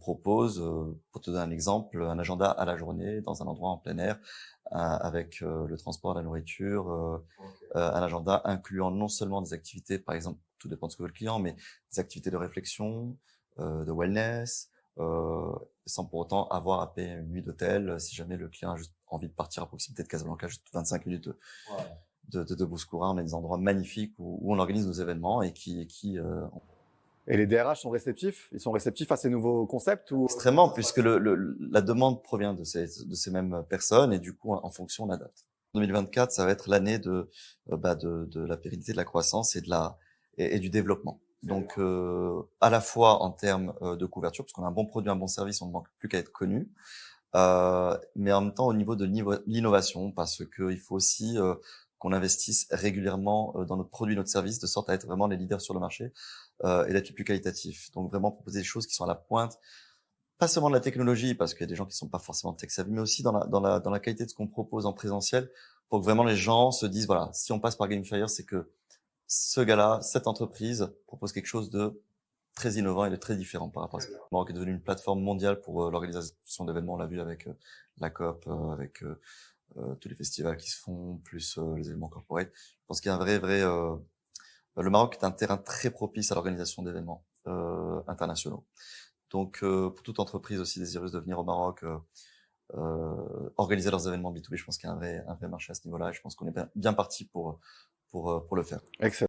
propose, pour te donner un exemple, un agenda à la journée dans un endroit en plein air, avec le transport, la nourriture, un agenda incluant non seulement des activités, par exemple, tout dépend de ce que veut le client, mais des activités de réflexion, de wellness, sans pour autant avoir à payer une nuit d'hôtel si jamais le client a juste envie de partir à proximité de Casablanca, juste 25 minutes de Bouskoura. On a des endroits magnifiques où on organise nos événements et Et les DRH sont réceptifs? Ils sont réceptifs à ces nouveaux concepts ou? extrêmement, puisque la demande provient de ces mêmes personnes et du coup, en fonction, on adapte. 2024, ça va être l'année de la pérennité, de la croissance et du développement. Donc, à la fois en termes de couverture, parce qu'on a un bon produit, un bon service, on ne manque plus qu'à être connu, mais en même temps au niveau de l'innovation, parce que il faut aussi qu'on investisse régulièrement dans notre produit, notre service, de sorte à être vraiment les leaders sur le marché et d'être les plus qualitatifs. Donc vraiment proposer des choses qui sont à la pointe, pas seulement de la technologie, parce qu'il y a des gens qui sont pas forcément tech savvy, mais aussi dans la qualité de ce qu'on propose en présentiel, pour que vraiment les gens se disent voilà, si on passe par Gamefire, c'est que ce gars-là, cette entreprise propose quelque chose de très innovant et de très différent par rapport à ça. Le Maroc est devenu une plateforme mondiale pour l'organisation d'événements. On l'a vu avec la COP, avec tous les festivals qui se font, plus les événements corporate. Je pense qu'il y a un vrai. Le Maroc est un terrain très propice à l'organisation d'événements internationaux. Donc, pour toute entreprise aussi désireuse de venir au Maroc, organiser leurs événements B2B, je pense qu'il y a un vrai marché à ce niveau-là. Et je pense qu'on est bien parti pour le faire. Excellent.